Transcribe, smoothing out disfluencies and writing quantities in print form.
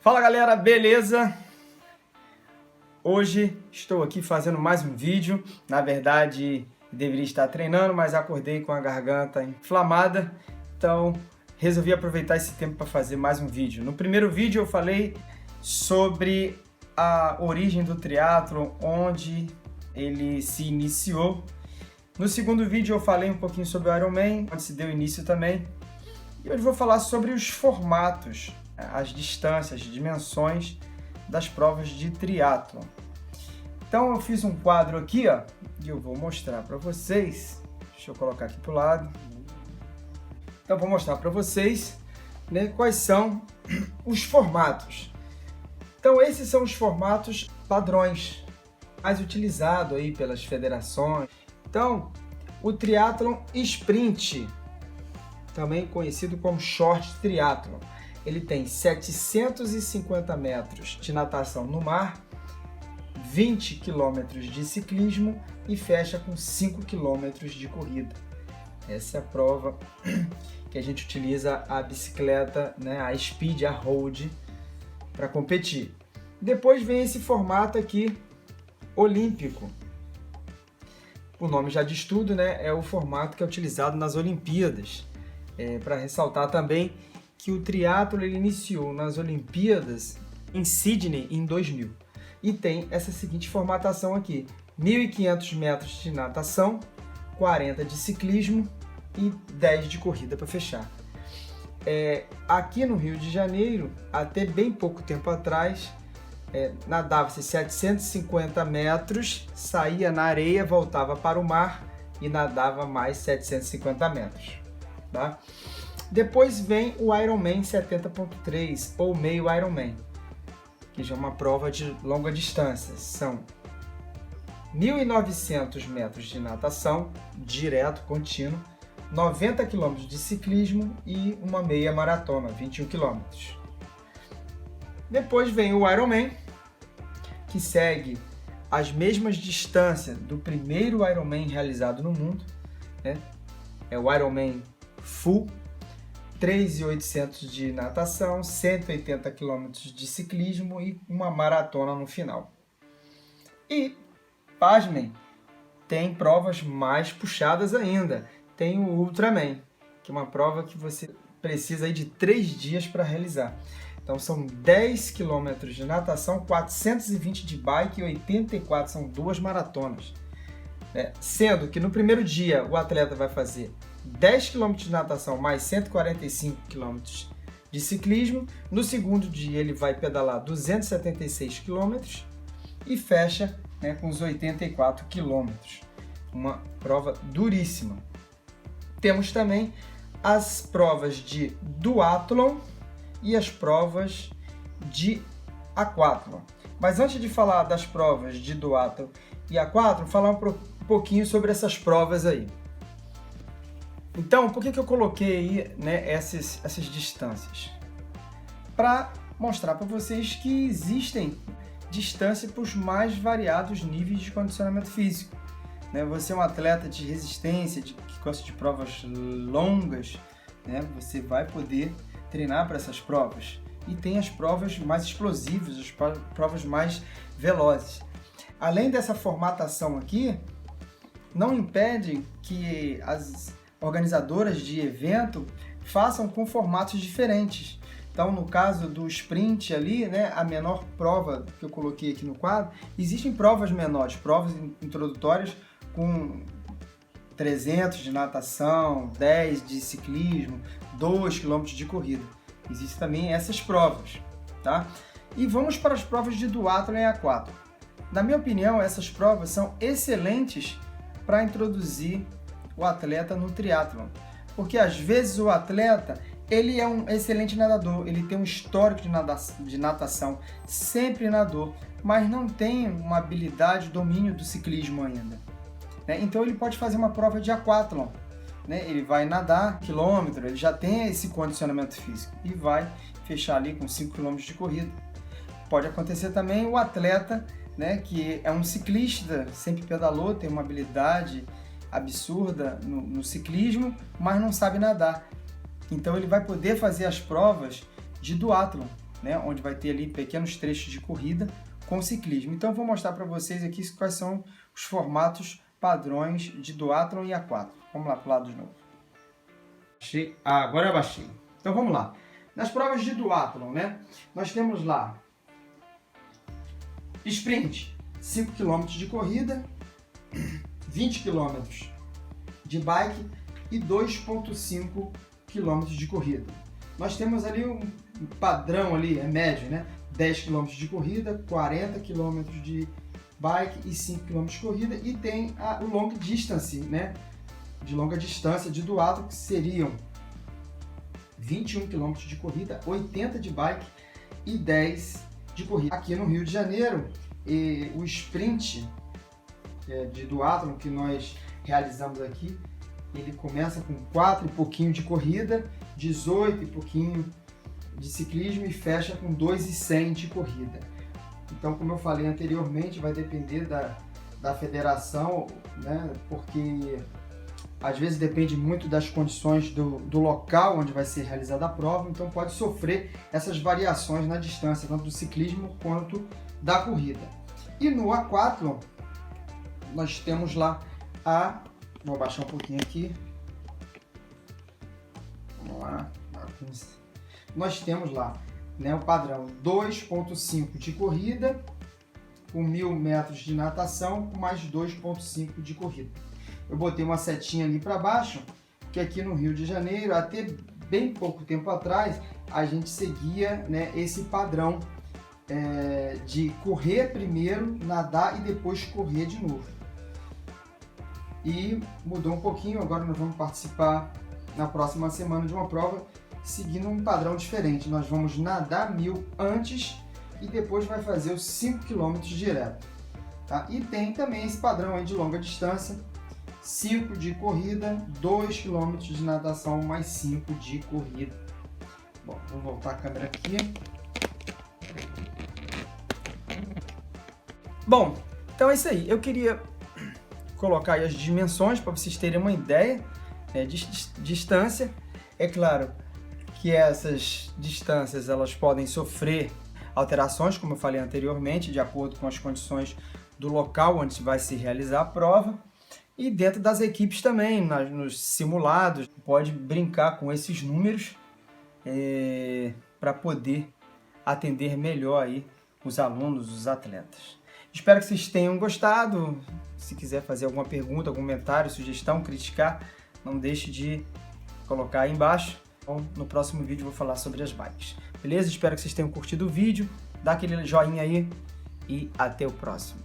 Fala galera, beleza? Hoje estou aqui fazendo mais um vídeo. Na verdade, deveria estar treinando, mas acordei com a garganta inflamada, então resolvi aproveitar esse tempo para fazer mais um vídeo. No primeiro vídeo eu falei sobre a origem do triatlon, onde ele se iniciou. No segundo vídeo eu falei um pouquinho sobre o Ironman, onde se deu início também. E hoje vou falar sobre os formatos, as distâncias, as dimensões das provas de triatlon. Então eu fiz um quadro aqui, ó, e eu vou mostrar para vocês. Deixa eu colocar aqui para o lado. Então vou mostrar para vocês, né, quais são os formatos. Então esses são os formatos padrões mais utilizados aí pelas federações. Então o triatlon sprint, também conhecido como short triatlon, ele tem 750 metros de natação no mar, 20 quilômetros de ciclismo e fecha com 5 quilômetros de corrida. Essa é a prova que a gente utiliza a bicicleta, né, a speed, a road, para competir. Depois vem esse formato aqui, olímpico. O nome já diz tudo, né? É o formato que é utilizado nas Olimpíadas. Para ressaltar também que o triatlo ele iniciou nas Olimpíadas em Sydney em 2000 e tem essa seguinte formatação aqui: 1.500 metros de natação, 40 de ciclismo e 10 de corrida para fechar. Aqui no Rio de Janeiro, até bem pouco tempo atrás, nadava-se 750 metros, saía na areia, voltava para o mar e nadava mais 750 metros. Tá? Depois vem o Ironman 70.3 ou meio Ironman, que já é uma prova de longa distância. São 1.900 metros de natação, direto, contínuo, 90 km de ciclismo e uma meia maratona, 21 km. Depois vem o Ironman, que segue as mesmas distâncias do primeiro Ironman realizado no mundo, né? É o Ironman Full, 3.800 de natação, 180 km de ciclismo e uma maratona no final. E, pasmem, tem provas mais puxadas ainda. Tem o Ultraman, que é uma prova que você precisa aí de 3 dias para realizar. Então são 10 km de natação, 420 de bike e 84 são 2 maratonas. Sendo que no primeiro dia o atleta vai fazer 10 km de natação mais 145 km de ciclismo. No segundo dia ele vai pedalar 276 km e fecha, né, com os 84 km. Uma prova duríssima. Temos também as provas de duatlon e as provas de aquatlon. Mas antes de falar das provas de duatlon e aquatlon, falar um pouquinho sobre essas provas aí. Então, por que eu coloquei aí, né, essas distâncias? Para mostrar para vocês que existem distâncias para os mais variados níveis de condicionamento físico. Né? Você é um atleta de resistência, que gosta de provas longas, né? Você vai poder treinar para essas provas. E tem as provas mais explosivas, as provas mais velozes. Além dessa formatação aqui, não impede que as organizadoras de evento façam com formatos diferentes. Então, no caso do sprint ali, né, a menor prova que eu coloquei aqui no quadro, existem provas menores, provas introdutórias com 300 de natação, 10 de ciclismo, 2 km de corrida. Existem também essas provas, tá? E vamos para as provas de duatlon e aquatlon. Na minha opinião, essas provas são excelentes para introduzir o atleta no triatlon, porque às vezes o atleta ele é um excelente nadador, ele tem um histórico de natação, sempre nadou, mas não tem uma habilidade, domínio do ciclismo ainda, né? Então ele pode fazer uma prova de aquatlon, né? Ele vai nadar quilômetro, ele já tem esse condicionamento físico e vai fechar ali com 5 km de corrida. Pode acontecer também o atleta, né, que é um ciclista, sempre pedalou, tem uma habilidade absurda no ciclismo, mas não sabe nadar. Então ele vai poder fazer as provas de duatlon, né, onde vai ter ali pequenos trechos de corrida com ciclismo. Então, eu vou mostrar para vocês aqui quais são os formatos padrões de duatlon e aquatlon. Vamos lá para o lado de novo. Agora eu baixei. Então, vamos lá. Nas provas de duatlon, né, nós temos lá sprint, 5 km de corrida, 20 km de bike e 2,5 km de corrida. Nós temos ali um padrão ali, é médio, né? 10 km de corrida, 40 km de bike e 5 km de corrida, e tem o long distance, né? De longa distância de duatlon, que seriam 21 km de corrida, 80 de bike e 10 de corrida. Aqui no Rio de Janeiro, o sprint de duatlon que nós realizamos aqui, ele começa com 4 e pouquinho de corrida, 18 e pouquinho de ciclismo e fecha com 2,100 de corrida. Então, como eu falei anteriormente, vai depender da federação, né? Porque às vezes depende muito das condições do local onde vai ser realizada a prova, então pode sofrer essas variações na distância, tanto do ciclismo quanto da corrida. E no aquatlon, nós temos lá vou abaixar um pouquinho aqui. Vamos lá. Nós temos lá, né, o padrão 2,5 de corrida, com 1.000 metros de natação, com mais 2,5 de corrida. Eu botei uma setinha ali para baixo, que aqui no Rio de Janeiro, até bem pouco tempo atrás, a gente seguia, né, esse padrão de correr primeiro, nadar e depois correr de novo. E mudou um pouquinho, agora nós vamos participar na próxima semana de uma prova seguindo um padrão diferente. Nós vamos nadar 1.000 antes e depois vai fazer os 5 km direto. Tá? E tem também esse padrão aí de longa distância, 5 de corrida, 2 km de natação mais 5 de corrida. Bom, vou voltar a câmera aqui. Bom, então é isso aí. Eu queria colocar aí as dimensões para vocês terem uma ideia, né, de distância. É claro que essas distâncias elas podem sofrer alterações, como eu falei anteriormente, de acordo com as condições do local onde vai se realizar a prova. E dentro das equipes também, nos simulados, pode brincar com esses números para poder atender melhor aí os alunos, os atletas. Espero que vocês tenham gostado. Se quiser fazer alguma pergunta, algum comentário, sugestão, criticar, não deixe de colocar aí embaixo. Então, no próximo vídeo eu vou falar sobre as bikes. Beleza? Espero que vocês tenham curtido o vídeo. Dá aquele joinha aí e até o próximo.